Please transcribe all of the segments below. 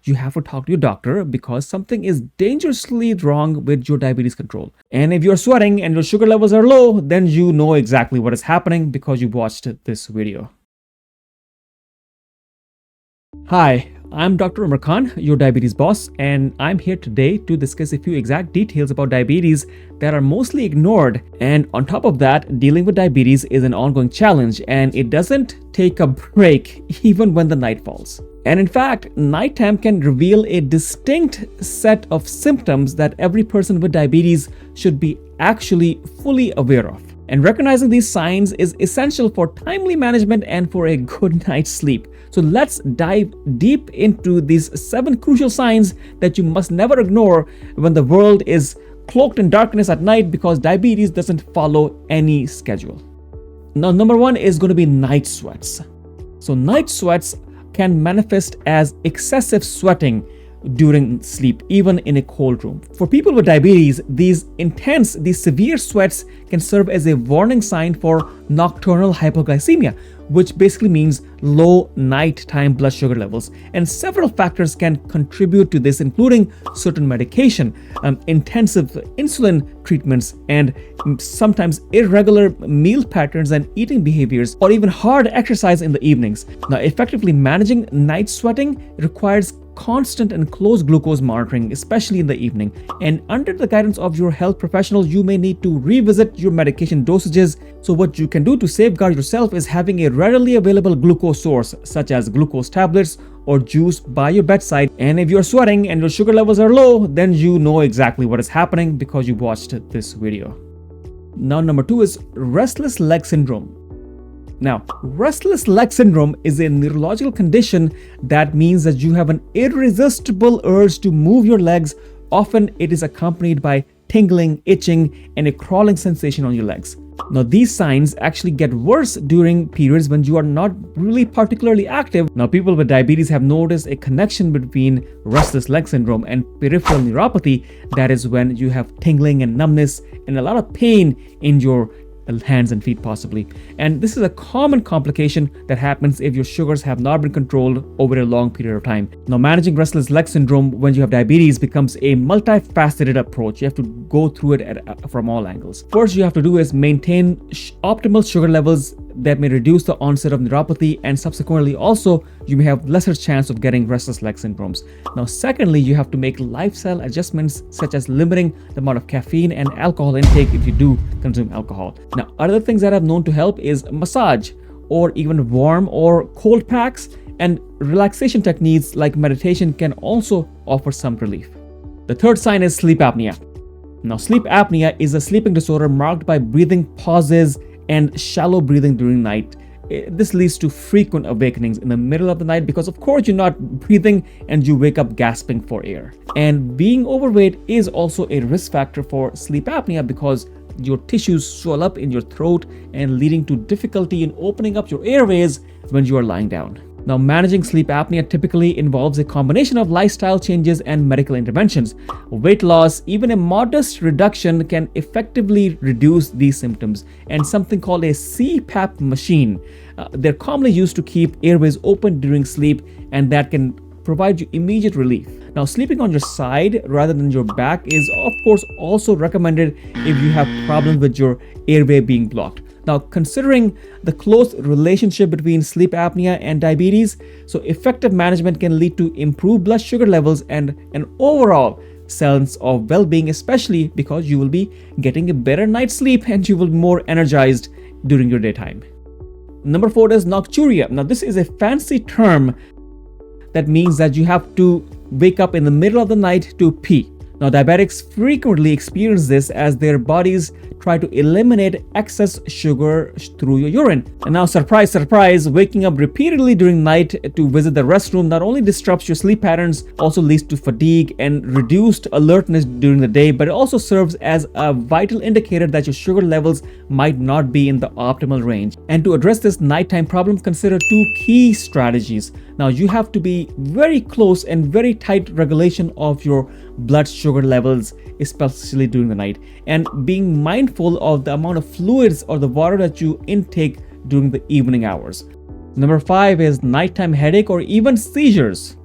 you have to talk to your doctor because something is dangerously wrong with your diabetes control. And if you're sweating and your sugar levels are low, then you know exactly what is happening because you watched this video. Hi, I'm Dr. Umar Khan, your diabetes boss, and I'm here today to discuss a few exact details about diabetes that are mostly ignored. And on top of that, dealing with diabetes is an ongoing challenge and it doesn't take a break even when the night falls. And in fact, nighttime can reveal a distinct set of symptoms that every person with diabetes should be actually fully aware of. And recognizing these signs is essential for timely management and for a good night's sleep. So let's dive deep into these 7 crucial signs that you must never ignore when the world is cloaked in darkness at night because diabetes doesn't follow any schedule. Now, number 1 is going to be night sweats. So night sweats can manifest as excessive sweating during sleep, even in a cold room. For people with diabetes, these severe sweats can serve as a warning sign for nocturnal hypoglycemia, which basically means low nighttime blood sugar levels. And several factors can contribute to this, including certain medication, intensive insulin treatments, and sometimes irregular meal patterns and eating behaviors, or even hard exercise in the evenings. Now, effectively managing night sweating requires constant and close glucose monitoring, especially in the evening. And under the guidance of your health professional, you may need to revisit your medication dosages. So what you can do to safeguard yourself is having a readily available glucose source, such as glucose tablets or juice by your bedside. And if you're sweating and your sugar levels are low, then you know exactly what is happening because you watched this video. Now, number 2 is restless leg syndrome. Now, restless leg syndrome is a neurological condition that means that you have an irresistible urge to move your legs. Often it is accompanied by tingling, itching, and a crawling sensation on your legs. Now, these signs actually get worse during periods when you are not really particularly active. Now, people with diabetes have noticed a connection between restless leg syndrome and peripheral neuropathy. That is when you have tingling and numbness and a lot of pain in your hands and feet possibly. And this is a common complication that happens if your sugars have not been controlled over a long period of time. Now, managing restless leg syndrome when you have diabetes becomes a multifaceted approach. You have to go through it from all angles. First, you have to do is maintain optimal sugar levels that may reduce the onset of neuropathy, and subsequently also you may have lesser chance of getting restless leg syndromes. Now, secondly, you have to make lifestyle adjustments such as limiting the amount of caffeine and alcohol intake if you do consume alcohol. Now, other things that I've known to help is massage or even warm or cold packs, and relaxation techniques like meditation can also offer some relief. The third sign is sleep apnea. Now, sleep apnea is a sleeping disorder marked by breathing pauses and shallow breathing during night. This leads to frequent awakenings in the middle of the night because, of course, you're not breathing and you wake up gasping for air. And being overweight is also a risk factor for sleep apnea because your tissues swell up in your throat and leading to difficulty in opening up your airways when you are lying down. Now, managing sleep apnea typically involves a combination of lifestyle changes and medical interventions. Weight loss, even a modest reduction, can effectively reduce these symptoms. And something called a CPAP machine, they're commonly used to keep airways open during sleep, and that can provide you immediate relief. Now, sleeping on your side rather than your back is, of course, also recommended if you have problems with your airway being blocked. Now, considering the close relationship between sleep apnea and diabetes, so effective management can lead to improved blood sugar levels and an overall sense of well-being, especially because you will be getting a better night's sleep and you will be more energized during your daytime. Number 4 is nocturia. Now, this is a fancy term that means that you have to wake up in the middle of the night to pee. Now, diabetics frequently experience this as their bodies try to eliminate excess sugar through your urine. And now, surprise, surprise, waking up repeatedly during night to visit the restroom not only disrupts your sleep patterns, also leads to fatigue and reduced alertness during the day, but it also serves as a vital indicator that your sugar levels might not be in the optimal range. And to address this nighttime problem, consider 2 key strategies. Now, you have to be very close and very tight regulation of your blood sugar levels, especially during the night, and being mindful of the amount of fluids or the water that you intake during the evening hours. Number 5 is nighttime headache or even seizures.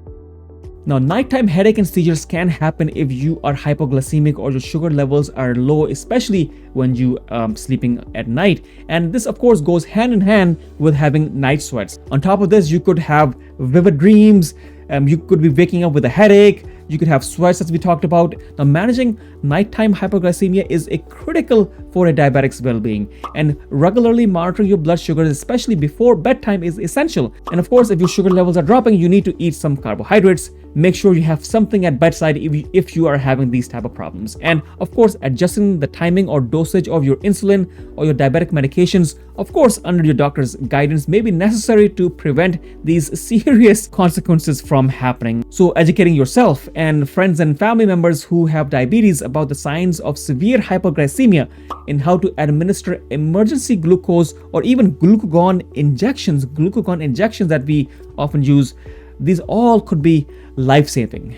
Now, nighttime headache and seizures can happen if you are hypoglycemic or your sugar levels are low, especially when you sleeping at night. And this, of course, goes hand in hand with having night sweats. On top of this, you could have vivid dreams. You could be waking up with a headache. You could have sweats, as we talked about. Now, managing nighttime hypoglycemia is critical for a diabetic's well-being, and regularly monitoring your blood sugars, especially before bedtime, is essential. And of course, if your sugar levels are dropping, you need to eat some carbohydrates. Make sure you have something at bedside if you are having these type of problems. And of course, adjusting the timing or dosage of your insulin or your diabetic medications, of course, under your doctor's guidance, may be necessary to prevent these serious consequences from happening. So educating yourself and friends and family members who have diabetes about the signs of severe hypoglycemia and how to administer emergency glucose or even glucagon injections that we often use, these all could be life-saving.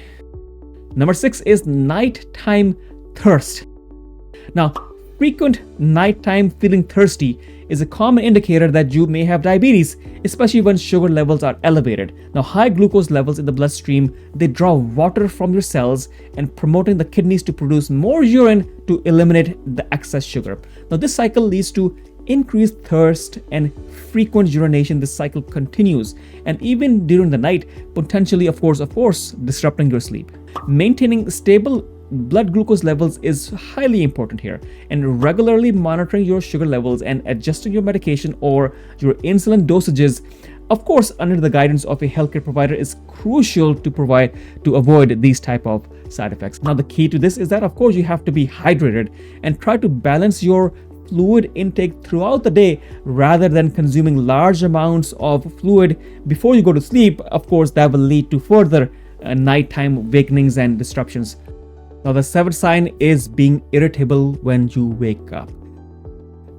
Number 6 is nighttime thirst. Now, frequent nighttime feeling thirsty is a common indicator that you may have diabetes, especially when sugar levels are elevated. Now, high glucose levels in the bloodstream, they draw water from your cells and promoting the kidneys to produce more urine to eliminate the excess sugar. Now, this cycle leads to increased thirst and frequent urination. This cycle continues, and even during the night, potentially, of course, disrupting your sleep. Maintaining stable blood glucose levels is highly important here, and regularly monitoring your sugar levels and adjusting your medication or your insulin dosages, of course, under the guidance of a healthcare provider, is crucial to avoid these type of side effects. Now, the key to this is that, of course, you have to be hydrated and try to balance your fluid intake throughout the day rather than consuming large amounts of fluid before you go to sleep. Of course, that will lead to further nighttime awakenings and disruptions. Now, the 7th sign is being irritable when you wake up.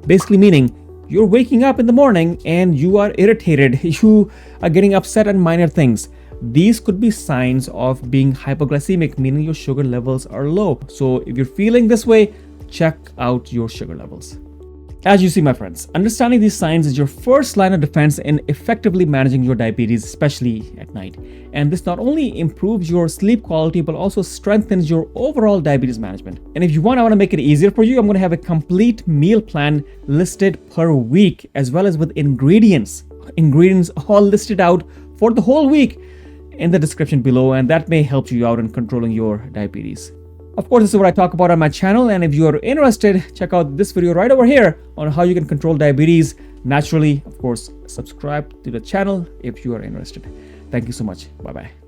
Basically meaning you're waking up in the morning and you are irritated. You are getting upset at minor things. These could be signs of being hypoglycemic, meaning your sugar levels are low. So if you're feeling this way, check out your sugar levels. As you see, my friends, understanding these signs is your first line of defense in effectively managing your diabetes, especially at night. And this not only improves your sleep quality, but also strengthens your overall diabetes management. And if you want, I want to make it easier for you. I'm going to have a complete meal plan listed per week, as well as with ingredients all listed out for the whole week in the description below. And that may help you out in controlling your diabetes. Of course, this is what I talk about on my channel, and if you are interested, check out this video right over here on how you can control diabetes naturally. Of course, subscribe to the channel if you are interested. Thank you so much. Bye-bye.